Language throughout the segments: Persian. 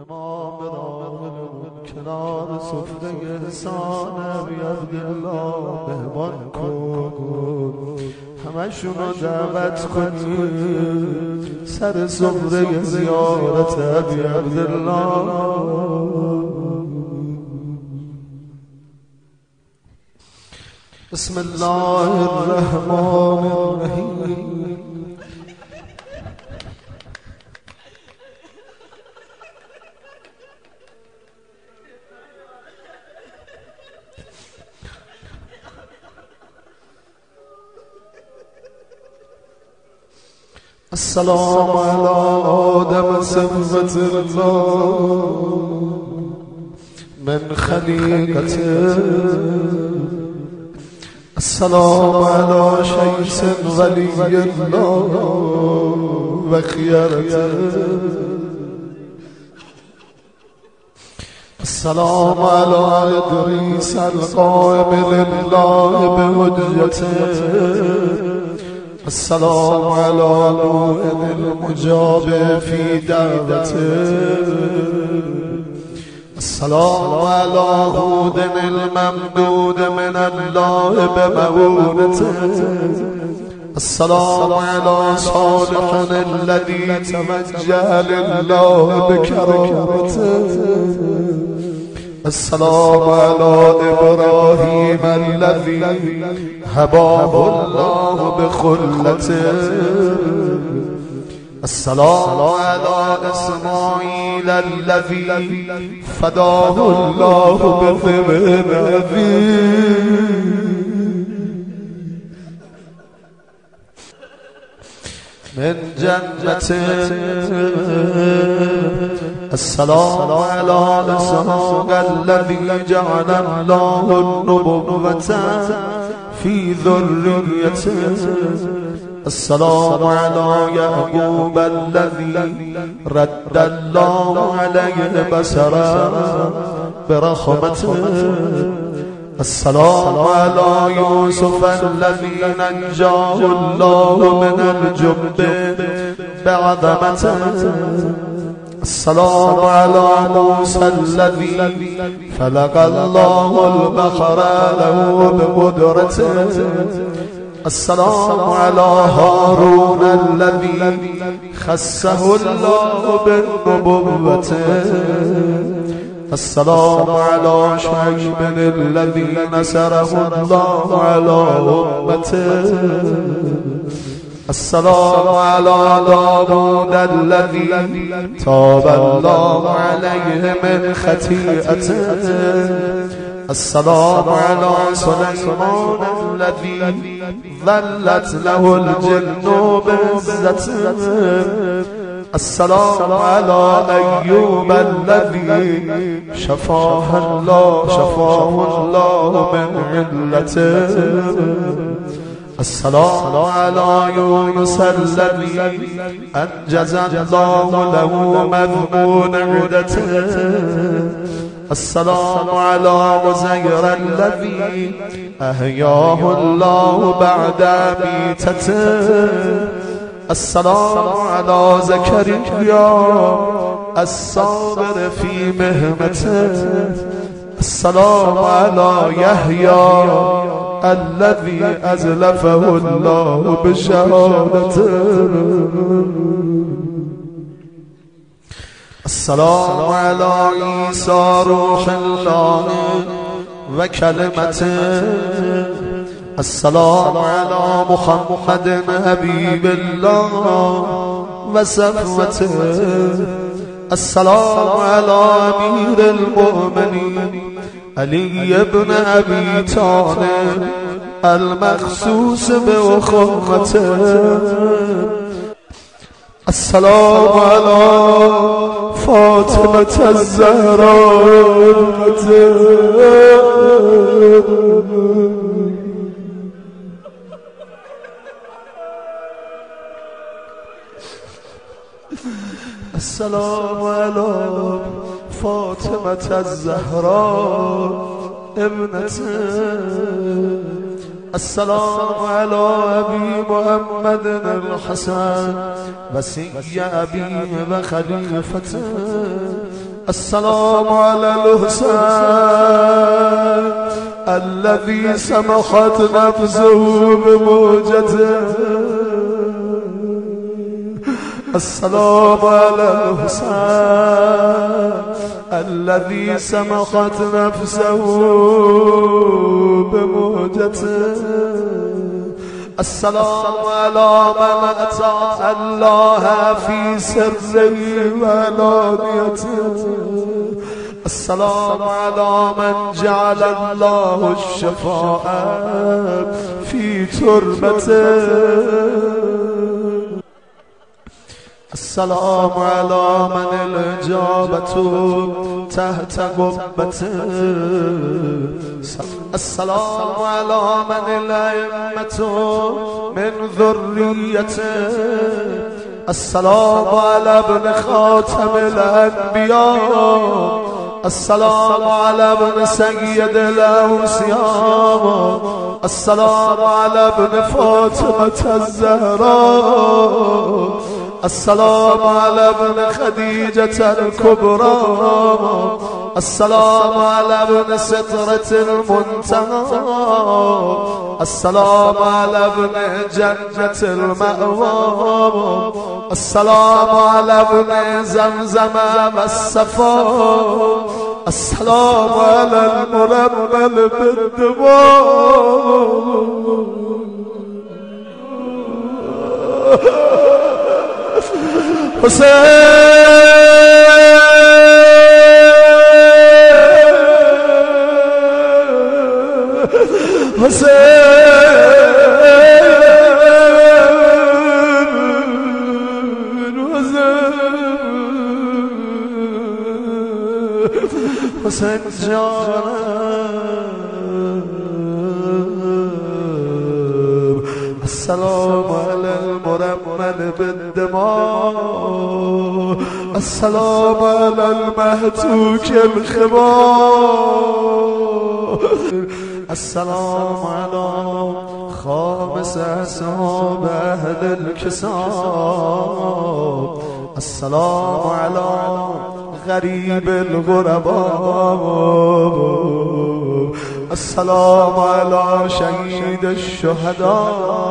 امام راهمون کنار سفره احسان ابی عبدالله مهمان کن، همشونو دعوت کنی سر سفره زیارت ابی عبدالله. بسم الله الرحمن الرحیم. السلام على آدم صفوة الله من خليقته. السلام على شيخ ولي الله وخيرته. السلام على إدريس القائم لله بحجته. السلام على نوح المجاب في دعوته. السلام على هود الممدود من الله بمعونته. السلام على صالح الذي توجه لله بكرامته. السلام على إبراهيم الذي هباه الله بخلته. السلام على إسماعيل الذي فداه الله بذبح أبيه. من جنته. السلام على إسحاق الذي جعل الله النبوة في ذريته. السلام على يعقوب الذي رد الله عليه بصره برحمته. السلام على يوسف الذي نجاه الله من الجب بعظمته. السلام على موسى الذي فلق الله البحر له بقدرته. السلام على هارون الذي خصه الله بالنبوة. السلام على شعيب الذي نصره الله على أمته. السلام على داود الذي تاب الله عليه من خطيئته. السلام على سليمان الذي ظلت له الجن بعزته. السلام على أيوب الذي شفاه الله من علته. السلام على يونس الذي أنجز الله له مذمون عدته. السلام على عزير الذي أحياه الله بعد ميتته. السلام على زكريا الصابر في مهنته. السلام على يحيى الذي أزلفه الله بشهادته. السلام على عيسى روح الله وكلمته. السلام على محمد حبيب الله وصفوته. السلام على أمير المؤمنين علي بن أبي طالب المخصوص بأخوته. السلام على فاطمة الزهراء. السلام على فاطمة الزهراء ابنته. السلام على أبي محمد الحسن وسي أبي وخليفته. السلام على الحسين الذي سمحت نفسه بموجته. السلام على الحسين الذي سمحت نفسه بموجته. السلام على من أتى الله في سره وعلانيته. السلام على من جعل الله الشفاء في تربته. السلام على من الإجابة تحت قبته. السلام على من الأئمة من ذريته. السلام على ابن خاتم الأنبياء. السلام على ابن سيد الأوصياء. السلام على ابن فاطمة الزهراء. السلام على ابن خديجة الكبرى. السلام على ابن سدرة المنتهى. السلام على ابن جنة المأوى. السلام على ابن زمزم والصفا. السلام على المرمل بالدماء. حسين جانب. السلام على المرمل بالدماء. السلام على المهتوك الخبار. السلام على خامس أصحاب أهل الكساب. السلام على غريب الغرباء. السلام على شهيد الشهداء.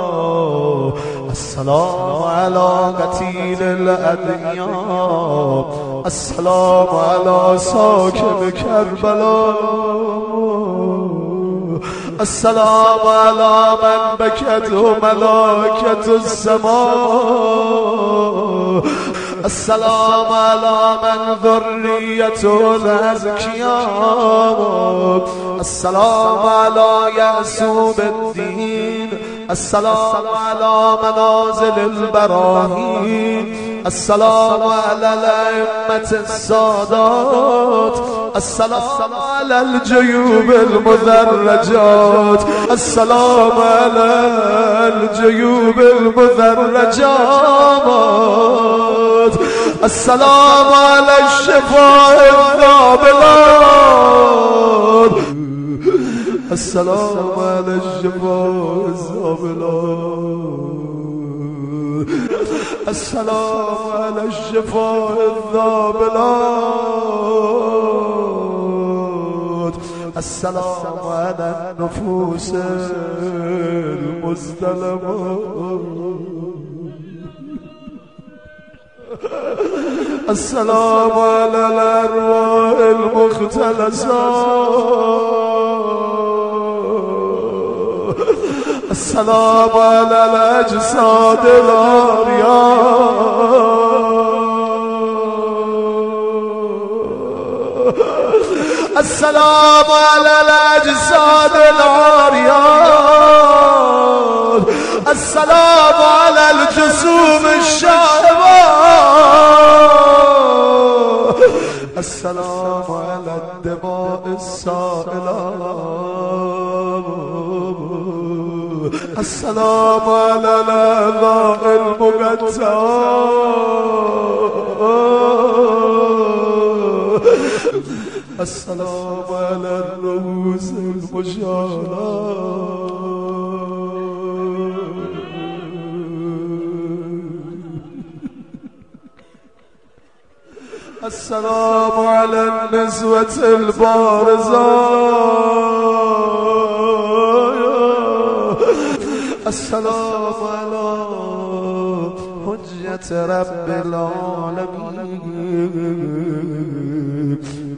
السلام على قتيل الأدعياء. السلام على ساكن كربلاء. السلام على من بكته ملائكة السماء. السلام على من ذريته الأزكياء. السلام على يعسوب الدين. السلام على منازل البراهين. السلام على الأئمة السادات. السلام على الجيوب المدرجات. السلام على الجيوب المدرجات. السلام على الشفاء الذابلات. السلام على الشفاء الذابلات. السلام على الشفاء الذابلات. السلام على النفوس المزدلمات. السلام على الأرواح المختلسات. السلام على الأجساد العاريات. السلام على الأجساد العاريات. السلام على الجسوم الشائبات. السلام على الدماء السائلات. السلام على الأعضاء المقطعات. السلام على الرؤوس المشالات. السلام على النسوة البارزات، السلام على حجة رب العالمين،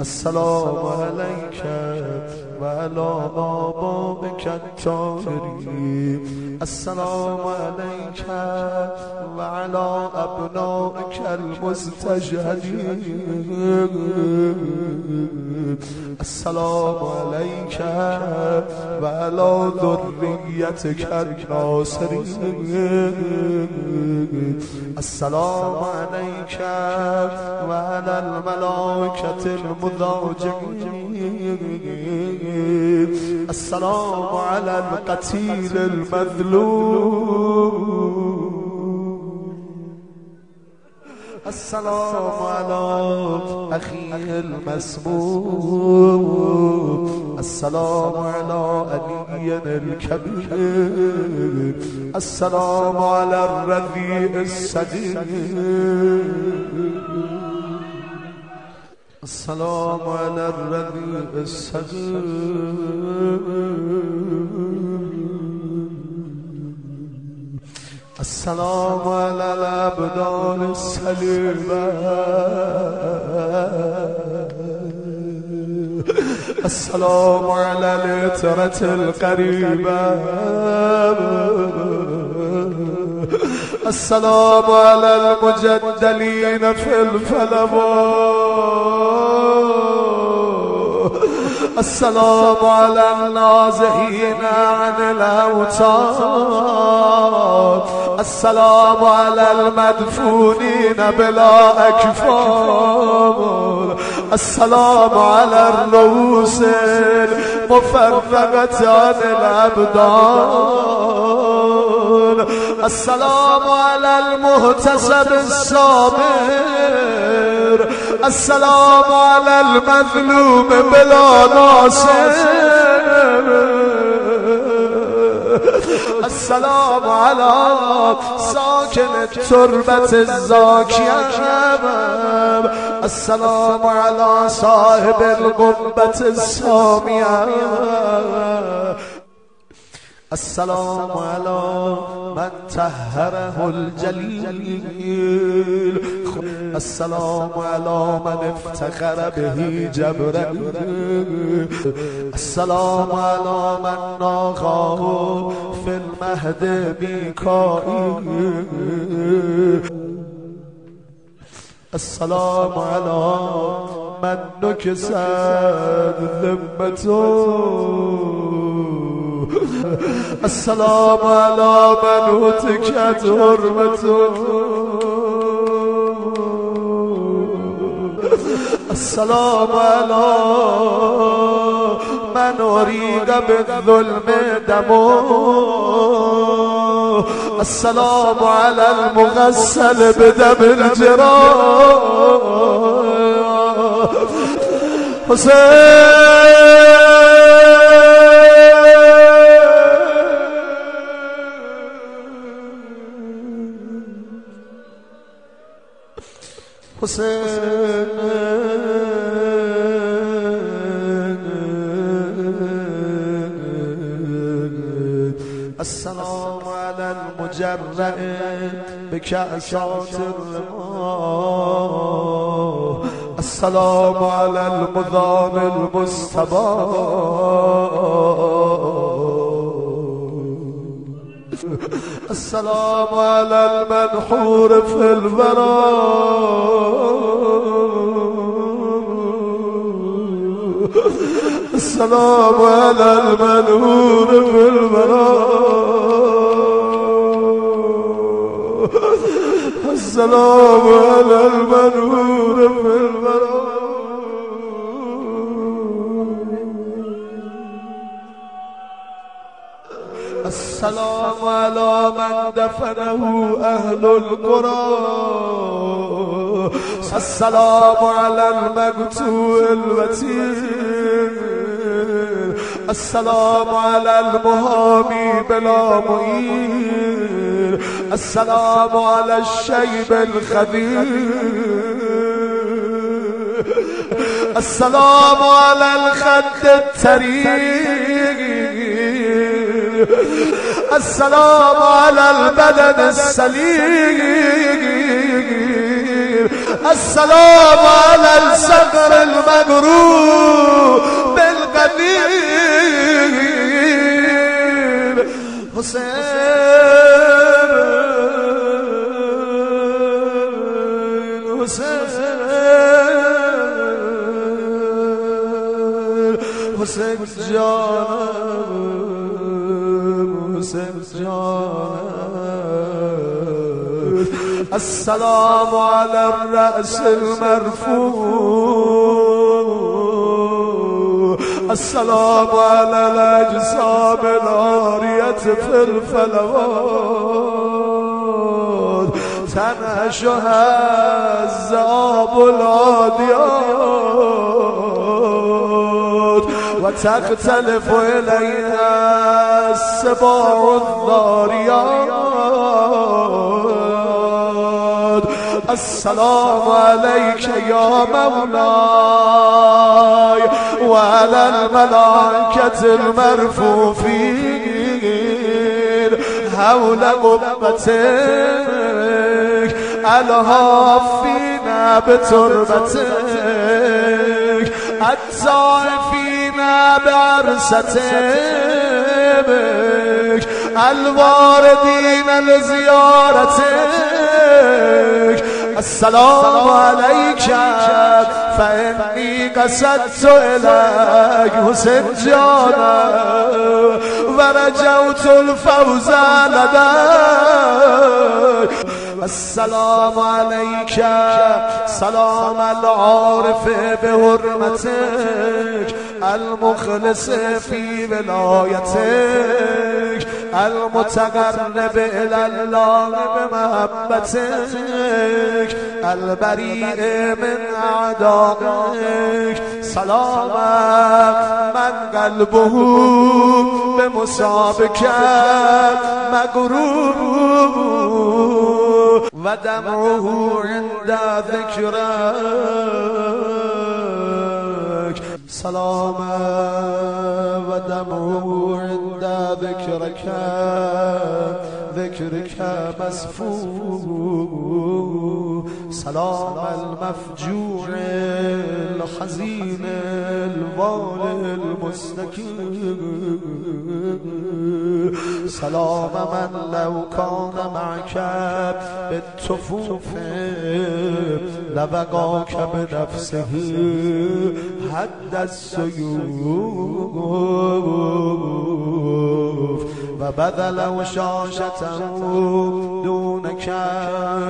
السلام عليك وعلى آبائك الطاهرين، السلام عليك وعلى أبنائك المستشهدين، السلام عليك وعلى ذريتك الناصرين، السلام عليك وعلى الملائكة المضاجعين، السلام على القتيل المظلوم، السلام على أخيه المسموم، السلام على علي الكبير، السلام على الرضيع الصديق، السلام على الرضيع الصديق، السلام على الأبدان السليمة، السلام على الإترة القريبة، السلام على المجدلين في الفلوات، السلام على النازحين عن الأوتاد، السلام على المدفونين بلا أكفان، السلام على الرؤوس المفرقة عن الأبدان، السلام على المهتسب الصابر، السلام على المظلوم بلا ناصر، السلام على ساكن التربة الزاكية، السلام على صاحب القبة السامية، السلام على من طهره الجليل، السلام على من افتخر به جبريل، السلام على من ناقاه في المهد ميكائيل، السلام على من نكست ذمته، السلام على من هتكت حرمته، السلام على من أريد بالظلم دمه، السلام على المغسل بدم الجراح، حسين حسين السلام على المجرع بكأسات الرماء، السلام على المضان المستبان، السلام على المنحور في البراء، السلام على المنحور في البراء، السلام على المنحور في البراء، السلام على من دفنه أهل القرى، السلام على المقتول الوتير، السلام على المهامي بلا معين، السلام على الشيب الخبير، السلام على الخد الطريق، السلام على البدن السليم، السلام على الصقر المقروب بالقديم. حسين حسين جانم، حسين جانم. السلام على الرأس المرفوع، السلام على الأجسام العارية في الفلوات، تنهشها الذئاب العاديات، وتختلف إليها السباع الضاريات. السلام عليك يا مولاي وعلى الملائكة المرفوفين حول قبتك الهافين بتربتك الزائفين بعرستك الواردين لزيارتك. السلام عليك فإني قصدت إليك حسين جانا ورجوت الفوز لديك. السلام عليك سلام العارف بحرمتك المخلص في ولايتك المتقرب إلى الله بمحبتك البريء من أعدائك. سلام من قلبه بمصابك مغرور ودمعه عند ذكرك. سلام ودمعه عند ذكرك، ذكرك مسفور. سلام المفجوع الحزين الوالي المستكين. سلام من لو كان معك بالتفوف لبقاك بنفسه حد السيوف وبذل وشاشته دونك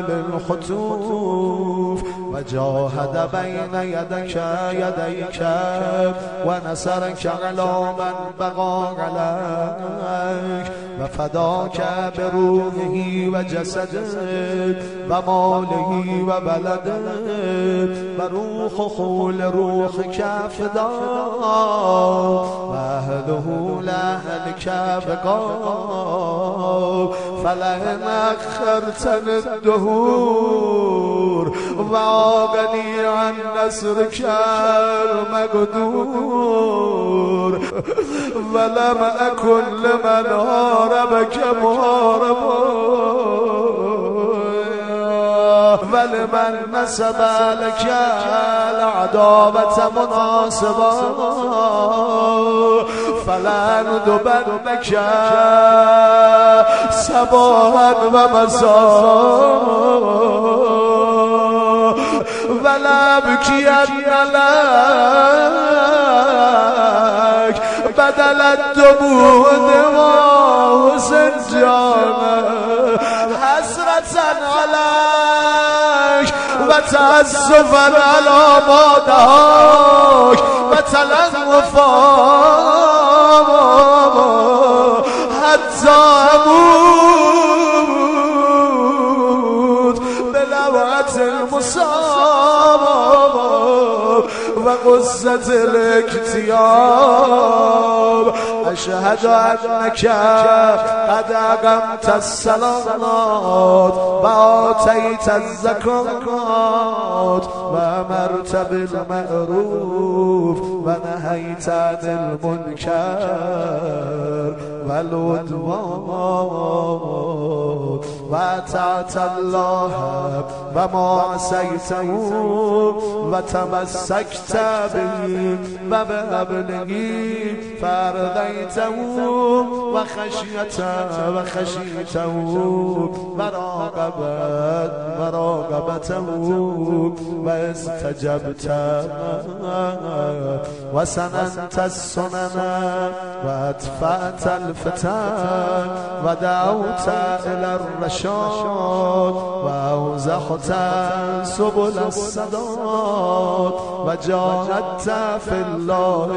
للخطوف وجاهد بين يديك ونصرك على من بغى عليك وفداك بروحه وجسده وماله وبلده وروحه لروحك فداء وأهله لأهلك بقاء. فلئن أخرتني الدهور وعاقني عن نصرك المقدور ولم أكن لمن هاربك مهاربا ولمن نسب لك العداوة مناصبا فلا ندبنك صباحا ومساء ولا بكين لك بدل الدموع دماء سنجانا حسرة عليك وتأسفا على ما دهاك وتلنفا حتى أموت بلوعة المصابة وغزة الاكتياب. أشهد أنك قد أقمت الصلاة وآتيت الزكاة وأمرت بالمعروف ونهيت عن المنكر والعدوان وأطعت الله وما عصيته وتمسكت به وبأبلغه فأرضيته وخشيته وراقبته واستجبت وسننت السنن وأدفعت الفتن ودعوت إلى الرشاد وأوزحت سبل السداد وجاهدت في الله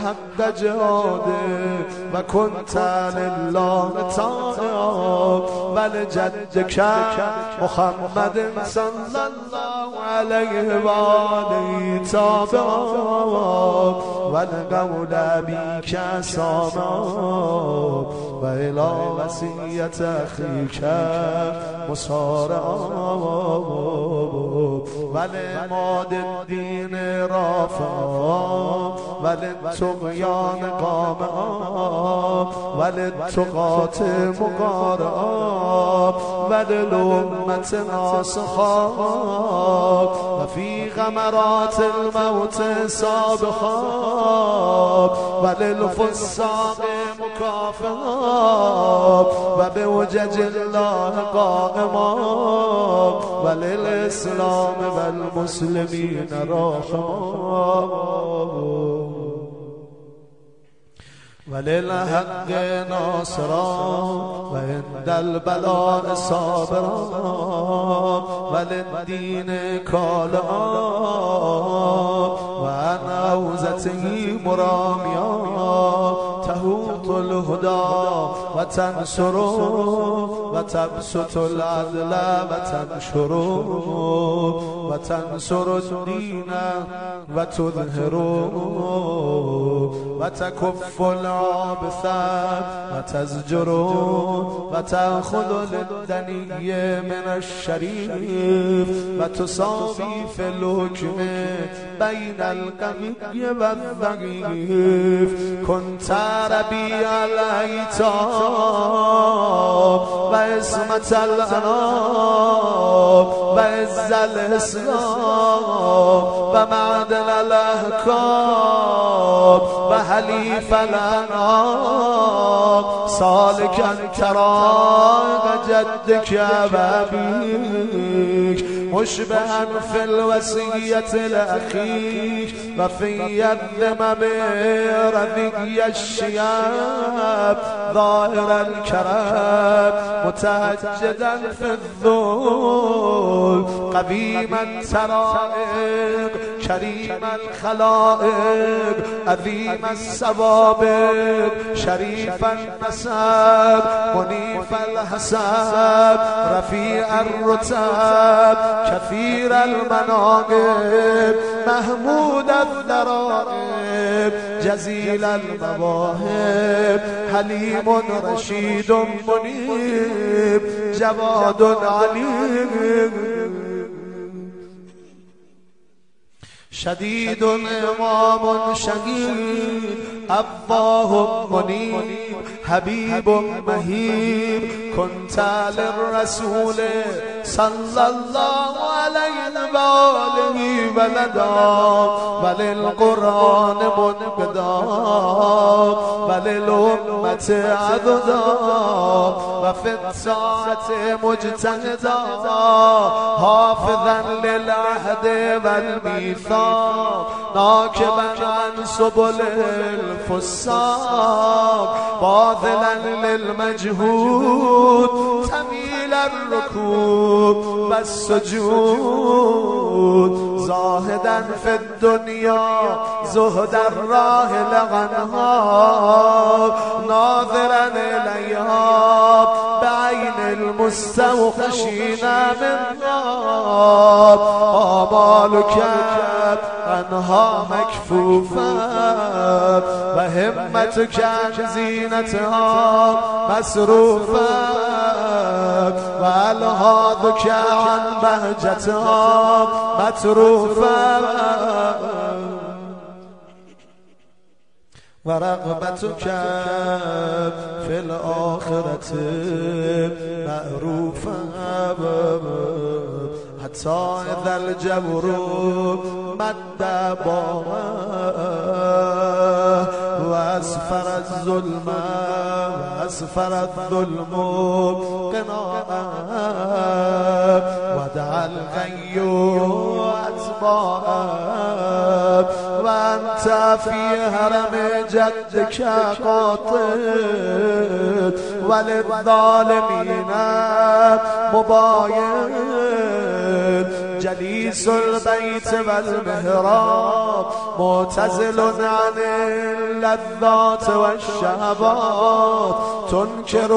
حق جهاده وكنت لله طائعا ولجدك محمد صلى الله عليه وآله تابعا والقول بك سامعا وإلى وصية أخيك مصارعا ولماد الدين رافعا وللطغيان قامعا وللطغاة مقارعا وللأمة ناصحا وفي غمرات الموت سابقا وللفساق مكافئا وبوجج الله قائما وللإسلام والمسلمين راحما وللحق ناصرا وعند البلاء صابرا وللدين كالعا وعن أوزته مراميا تهوط الهدى وتنصر وتبسط العدل وتنشر وتنصر الدين وتظهر وتكف العابث وتزجر وتأخذ للدني من الشريف وتساوي في الحكم بين القوي والضعيف كنت ربيع الأيتام وعصمة الأنام وعز الإسلام ومعدن الأحكام وحليف الأنام سالكا طريق جدك وأبيك مشبها في الوصية لأخيك وفي الذمم رذي الشياب ظاهر الكرم متهجدا في الذل قديم الترائق كريم الخلائق عظيم السوابق شريف النسب منيف الحسب رفيع الرتب كثير المناقب محمود الضرائب جزيل المواهب حليم رشيد منيب جواد عليم شديد إمام شهيد أباه منيب حبيب مهيب كنت للرسول صلى الله عليه وآله ولدا وللقرآن منقدا وللأمة عضدا وفي الساعة مجتهدا حافظا للعهد والميثاق ناكبا عن سبل الفساق باذلا للمجهود تميل الركوب والسجود زاهدا في الدنيا زهد الراهل عنها ناظرا إليها بعين المستوحشين منها آمالك عنها مکفوفا و همت کن زینتها مصروفا و الهاذ کن بهجتها مطروفا و رغبتك في الآخرة معروفا حتى إذا الجبر مد باغه وأسفر الظلم قناء ودعا الغي أتباعه وأنت في هرم جدك قاطد وللظالمين مباين جليس البيت والمهراب معتزل عن اللذات والشهوات تنكر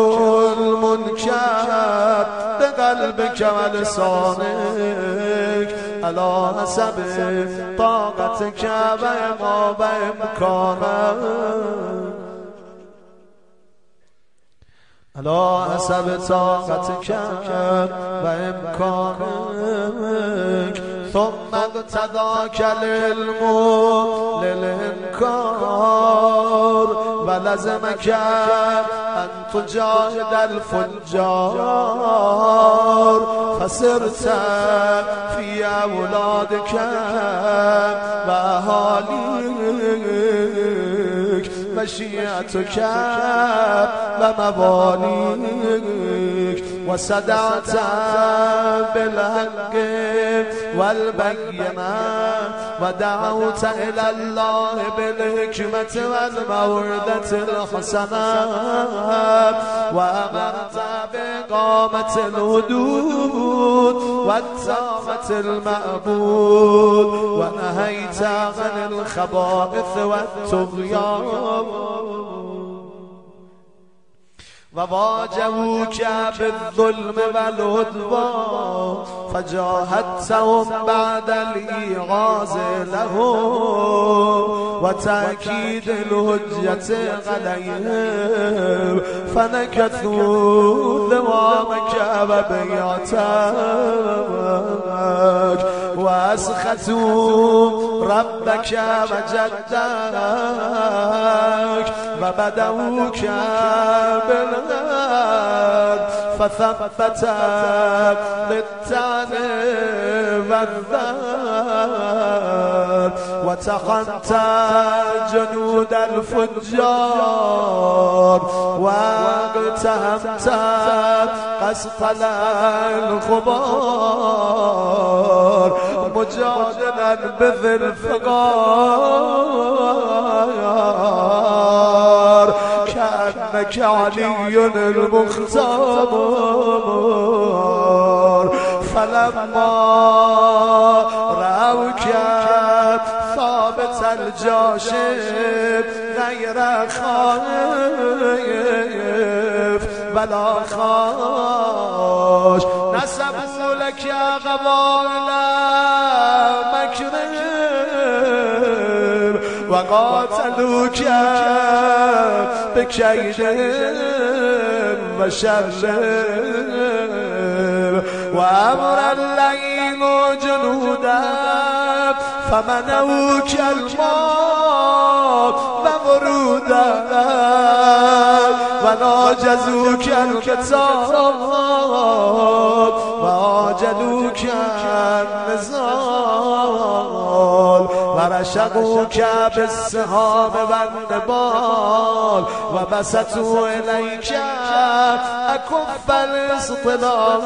المنكر بقلبك ولسانك على حسب طاقتك وما بإمكانك على حسب طاقتك وإمكانك ثم اقتضاك العلم للإنكار ولزمك أن تجاهد الفجار فصرت في أولادك وأهاليك مشيئتك ومواليك وصدعت بالحق والبينة ودعوت إلى الله بالحكمة والموعظة الحسنة وأمرت بإقامة الحدود وإتامة المأمور ونهيت عن الخبائث والطغيان وواجهوك بالظلم والعدوان فجاهدتهم بعد الإيغاظ لهم وتأكيد الحجة عليهم فنكثوا دوامك وبيعتك وأسخطوا ربك وجدك وبدوك بالغد فثبتك للتعن والذات وتخنت جنود الفجار واقتهمت قسطل الخبار مجادلا بذي الفقار كأنك علي المختار فلما رأوك ثابت الجاشم غير خائف ولا خاش نسبوا لك يا غبائل مكرم وقاتلوك بكيد وشر وأمر الليل جنودا فمنوك الماء وبرودا وناجزوك الكتاب وآجلوك النزال ورشقوك بالسهام والنبال وبسطوا إليك أكف الاصطلاح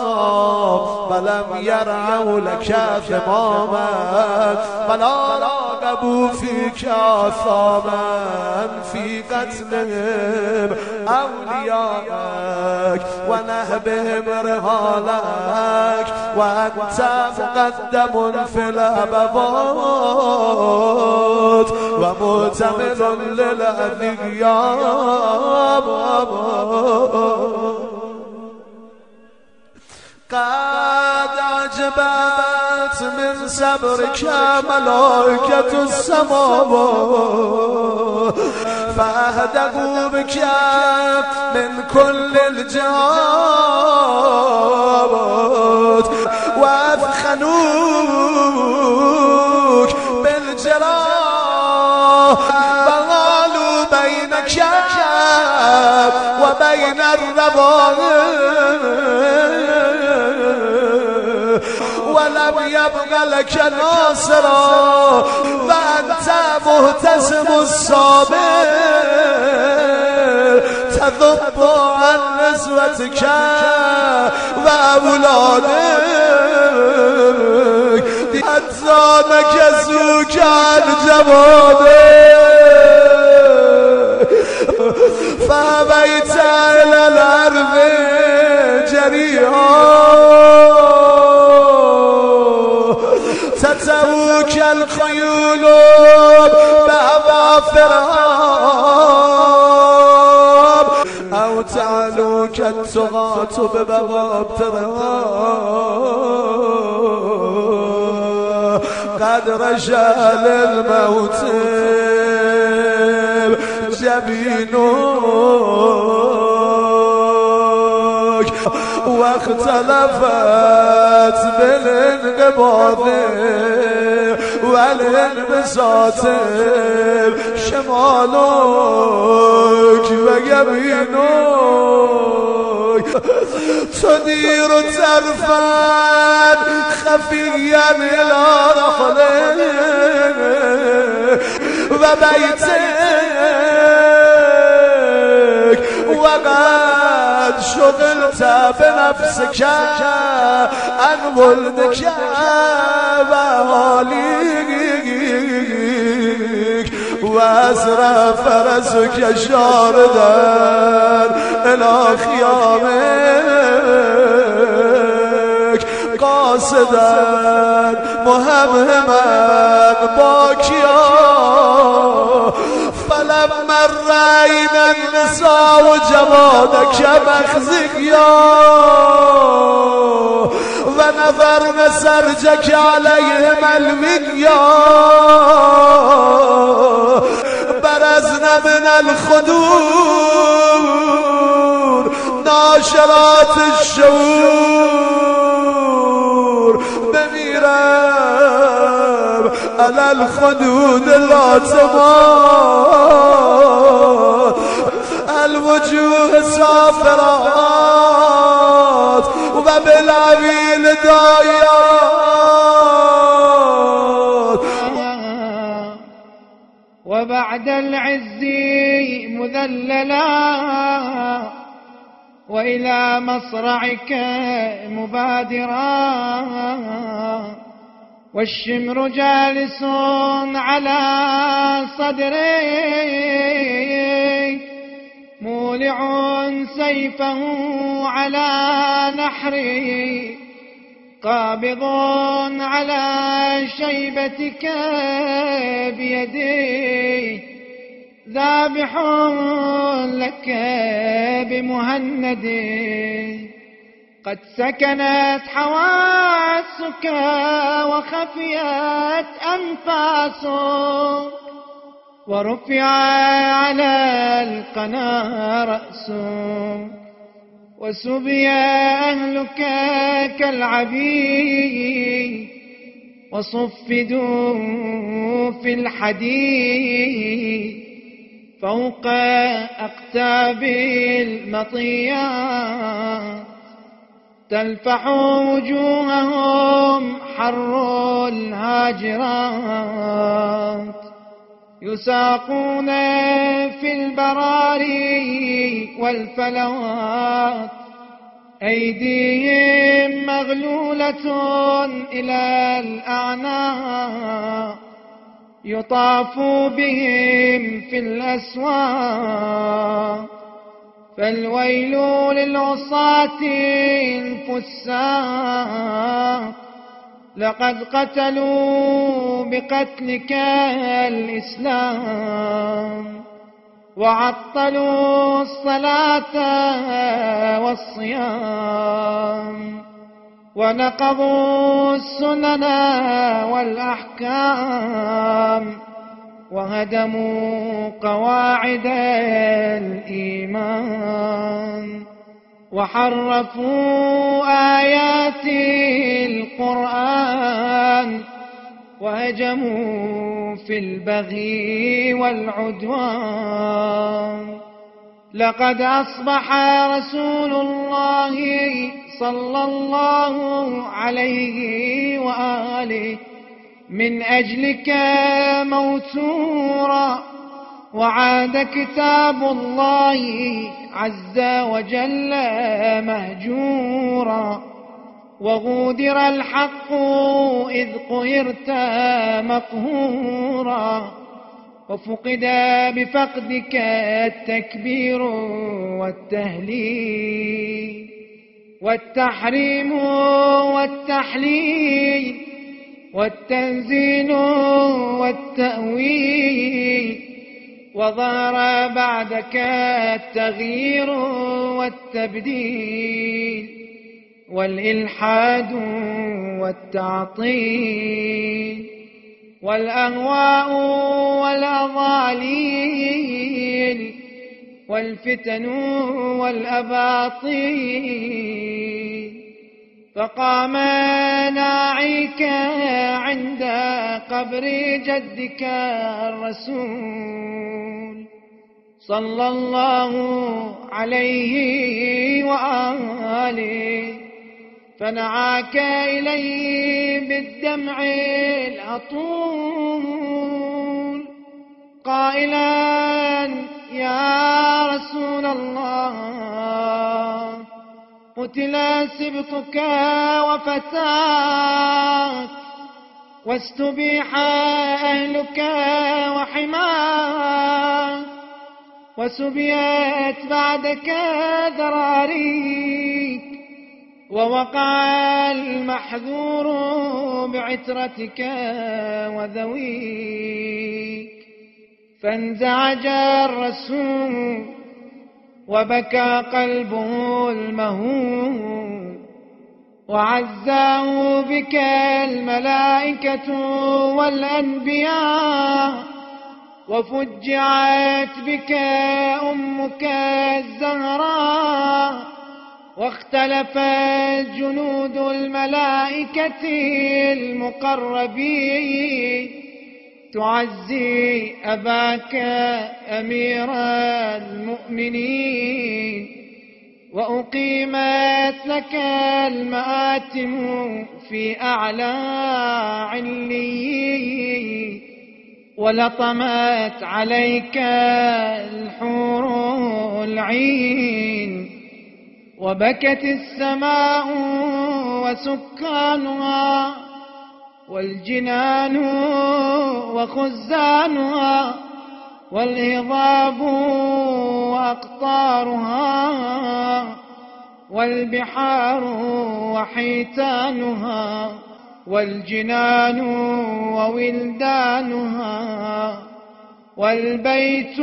ولم يرعوا لك ثماما ولا راقبوا فيك آثاما في قتلهم أوليائك ونهبهم رهالك وأنت مقدم في الأبوات ومؤتمن للأنياب قد أعجبت من صبرك ملائكة السماوات فأهدقوا بك من كل الجهات وأثخنوك بالجراح فقالوا بينك وبين الربائع ولم يبق لك ناصرا وأنت مهتزم الصابر تذب عن نسوتك وأولادك حتى نكسوك عن جمالك فأبيت إلى الأرض جريئا تتوك الخيول بأظافرها أو تعلوك التغاة ببوابترها قد رجال الموت جبينك واختلفت بالانقباض والانبساط شمالك ويمينك تدير طرفا خفيا إلى رحلك وبيتك وقد شغلت بنفسك عن ولدك وأهاليك وأسرى فرسك شاردا إلى خيامك قاصدا مهمما باكيا فلما رأينا النساء جوادك مخزيا ونظرنا سرجك عليهم الويا برزنا من الخدور ناشرات الشعور بميراب على الخدود لا تمات الوجوه سافرات وبالعبيل دايات وبعد العز مذللا وإلى مصرعك مبادرا والشمر جالس على صدري مولع سيفه على نحري قابض على شيبتك بيدي ذابح لك بمهندي قد سكنت حواسك وخفيت أنفاسك ورفع على القنا رأسك وسبي أهلك كالعبيد وصفدوا في الحديد فوق أقتاب المطيات تلفح وجوههم حر الهاجرات يساقون في البراري والفلوات أيديهم مغلولة إلى الأعناق يطاف بهم في الأسواق فالويل للعصاة الفساق لقد قتلوا بقتلك الإسلام وعطلوا الصلاة والصيام ونقضوا السنن والأحكام وهدموا قواعد الإيمان وحرفوا آيات القرآن وهجموا في البغي والعدوان. لقد أصبح رسول الله صلى الله عليه وآله من أجلك موتورا، وعاد كتاب الله عز وجل مهجورا، وغودر الحق إذ قهرت مقهورا، وفقد بفقدك التكبير والتهليل والتحريم والتحليل والتنزيل والتأويل، وظهر بعدك التغيير والتبديل والإلحاد والتعطيل والأهواء والأضاليل والفتن والأباطيل. فقام ناعيك عند قبر جدك الرسول صلى الله عليه وآله، فنعاك إليه بالدمع الأطول قائلا: يا رسول الله، قتل سبطك وفتاك، واستبيح أهلك وحماك، وسبيت بعدك ذراريك، ووقع المحذور بعترتك وذويك. فانزعج الرسول وبكى قلبه المهول، وعزاه بك الملائكة والأنبياء، وفجعت بك أمك الزهراء، واختلفت جنود الملائكة المقربين تعزي أباك أمير المؤمنين، وأقيمت لك المآتم في أعلى عليين، ولطمت عليك الحور العين، وبكت السماء وسكانها والجنان وخزانها والهضاب وأقطارها والبحار وحيتانها والجنان وولدانها والبيت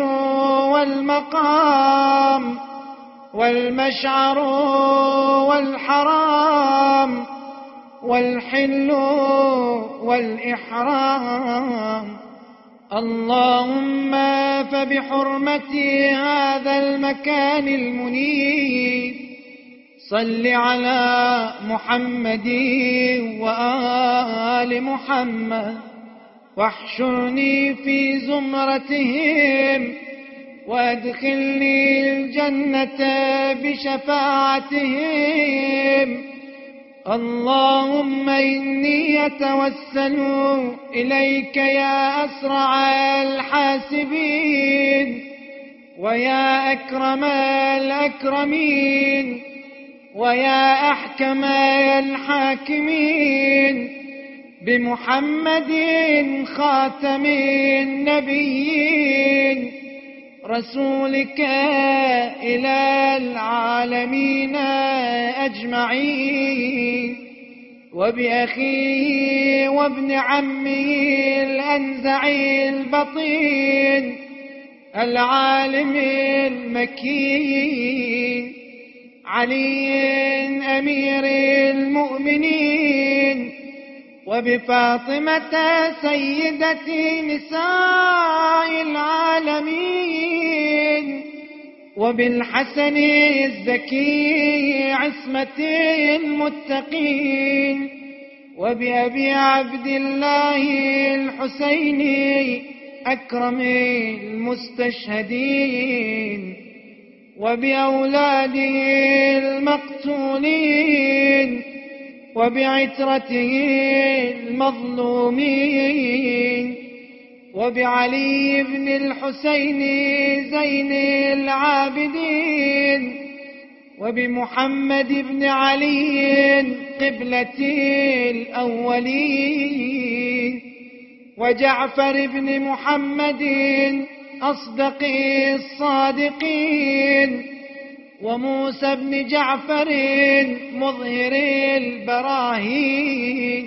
والمقام والمشعر والحرام والحل والإحرام. اللهم فبحرمة هذا المكان المنيف صل على محمد وآل محمد، واحشرني في زمرتهم، وادخلني الجنة بشفاعتهم. اللهم إني أتوسل إليك يا أسرع الحاسبين، ويا أكرم الأكرمين، ويا أحكم الحاكمين، بمحمد خاتم النبيين، رسولك إلى العالمين أجمعين، وبأخيه وابن عمه الأنزع البطين العالم المكين، علي أمير المؤمنين، وبفاطمة سيدة نساء العالمين، وبالحسن الزكي عصمة المتقين، وبأبي عبد الله الحسيني أكرم المستشهدين، وبأولاده المقتولين، وبعترته المظلومين، وبعلي بن الحسين زين العابدين، وبمحمد بن علي قبلة الأولين، وجعفر بن محمد أصدق الصادقين، وموسى بن جعفر مظهر البراهين،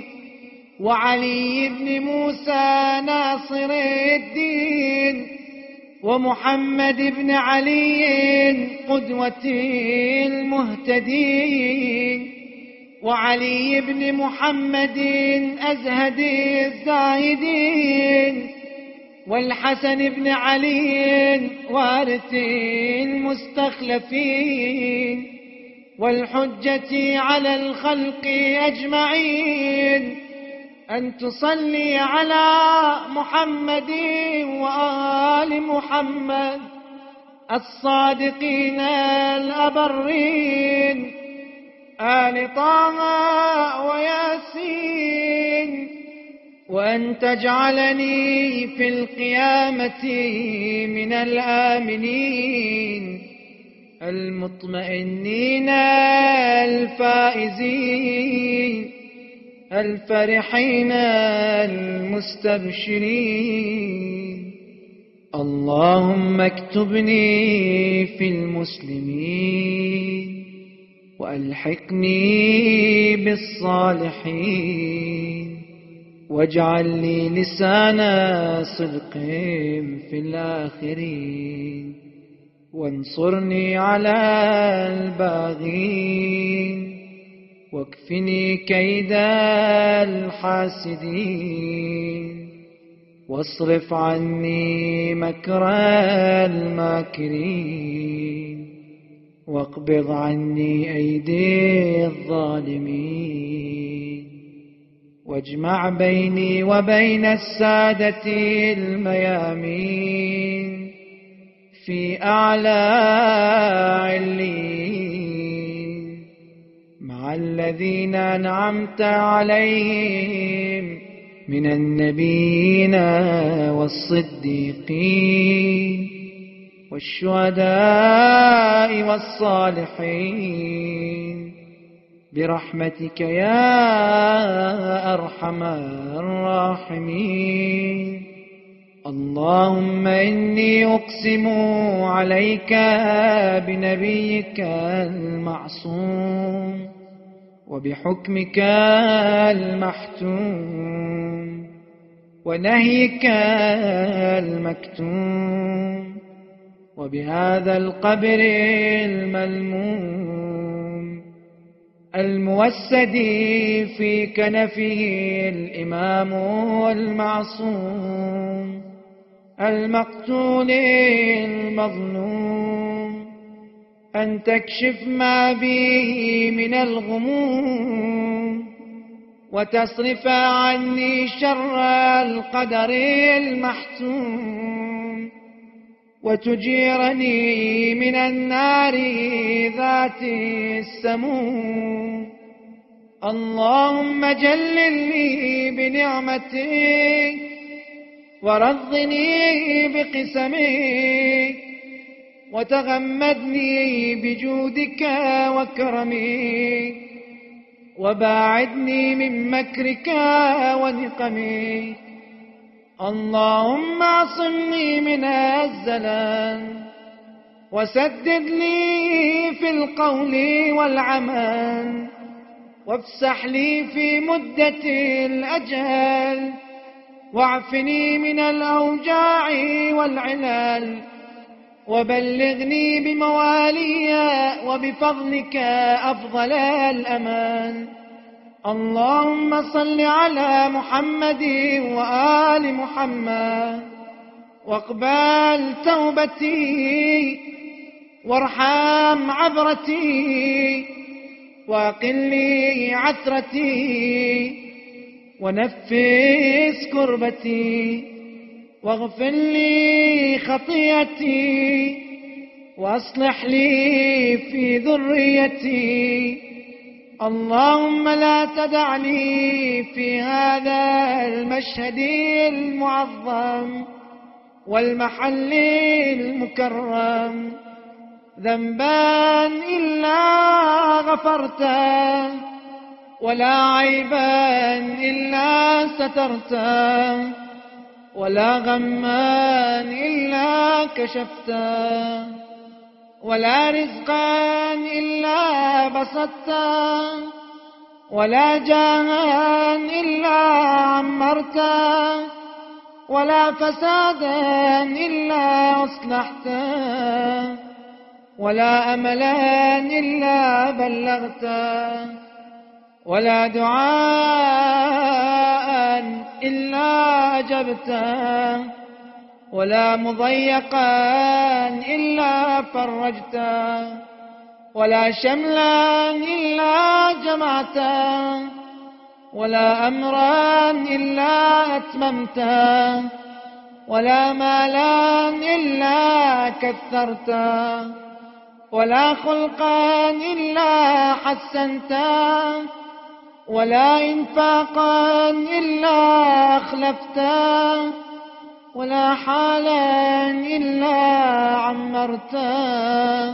وعلي بن موسى ناصر الدين، ومحمد بن علي قدوة المهتدين، وعلي بن محمد أزهد الزاهدين، والحسن بن علي وارث المستخلفين، والحجة على الخلق أجمعين، أن تصلي على محمد وآل محمد الصادقين الأبرين، آل طه وياسين، وأن تجعلني في القيامة من الآمنين المطمئنين الفائزين الفرحين المستبشرين. اللهم اكتبني في المسلمين وألحقني بالصالحين، واجعل لي لسان صدق في الآخرين، وانصرني على الباغين، واكفني كيد الحاسدين، واصرف عني مكر الماكرين، واقبض عني أيدي الظالمين، واجمع بيني وبين السادة الميامين في أعلى عليين مع الذين أنعمت عليهم من النبيين والصديقين والشهداء والصالحين برحمتك يا أرحم الراحمين. اللهم إني أقسم عليك بنبيك المعصوم وبحكمك المحتوم ونهيك المكتوم وبهذا القبر الملموم الموسد في كنفه الإمام المعصوم المقتول المظلوم أن تكشف ما به من الغموم وتصرف عني شر القدر المحتوم وتجيرني من النار ذات السموم. اللهم جللني بنعمتك ورضني بقسمك وتغمدني بجودك وكرمك وباعدني من مكرك ونقمك. اللهم اعصمني من الزلل وسدد لي في القول والعمل وافسح لي في مدة الأجل واعفني من الأوجاع والعلل وبلغني بموالي وبفضلك أفضل الأمان. اللهم صل على محمد وآل محمد، واقبل توبتي وارحم عبرتي واقل لي عثرتي ونفس كربتي واغفر لي خطيئتي واصلح لي في ذريتي. اللهم لا تدع لي في هذا المشهد المعظم والمحل المكرم ذنبا إلا غفرته، ولا عيبا إلا سترته، ولا غما إلا كشفته، ولا رزقا إلا بسطته، ولا جاها إلا عمرته، ولا فسادا إلا أصلحته، ولا أملا إلا بلغته، ولا دعاء إلا أجبته، ولا مضيقا إلا فرجته، ولا شملا إلا جمعته، ولا أمرا إلا أتممته، ولا مالا إلا كثرته، ولا خلقا إلا حسنته، ولا إنفاقا إلا أخلفته، ولا حالا إلا عمرته،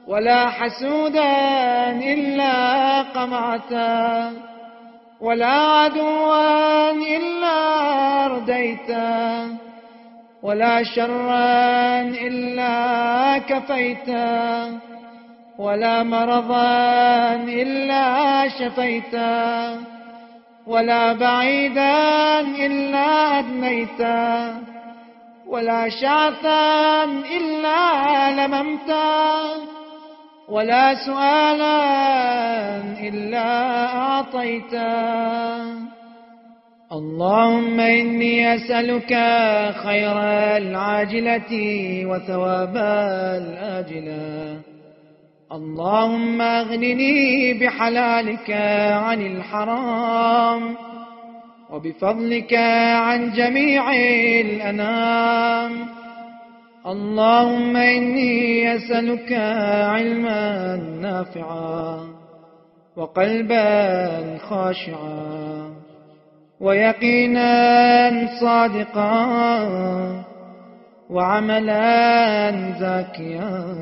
ولا حسودا إلا قمعته، ولا عدوا إلا أرديته، ولا شرا إلا كفيته، ولا مرضا إلا شفيته، ولا بعيدا إلا أدنيته، ولا شعثا إلا لممته، ولا سؤالا إلا أعطيته. اللهم إني أسألك خير العاجلة وثواب الآجلة. اللهم أغنني بحلالك عن الحرام، وبفضلك عن جميع الأنام. اللهم إني أسألك علما نافعا وقلبا خاشعا ويقينا صادقا وعملا زاكيا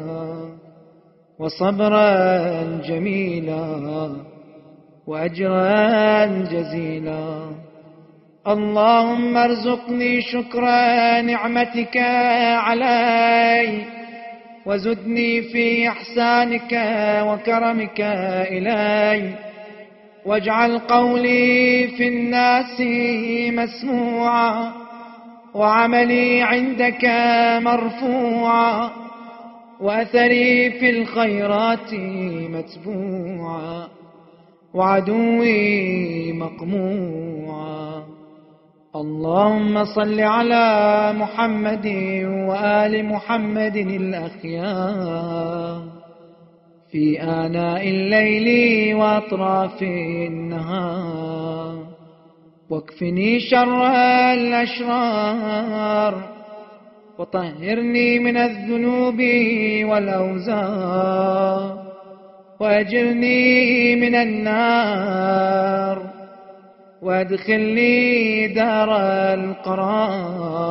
وصبرا جميلا وأجرا جزيلا. اللهم ارزقني شكر نعمتك علي، وزدني في إحسانك وكرمك إلي، واجعل قولي في الناس مسموعا، وعملي عندك مرفوعا، وأثري في الخيرات متبوعا، وعدوي مقموعا. اللهم صل على محمد وآل محمد الأخيار في آناء الليل وأطراف النهار، واكفني شر الأشرار، وطهرني من الذنوب والأوزار، وأجرني من النار، وادخلني دار القرار،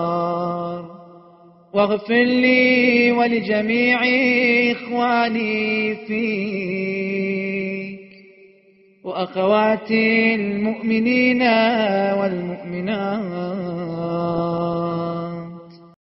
واغفر لي ولجميع إخواني فيك وأخواتي المؤمنين والمؤمنات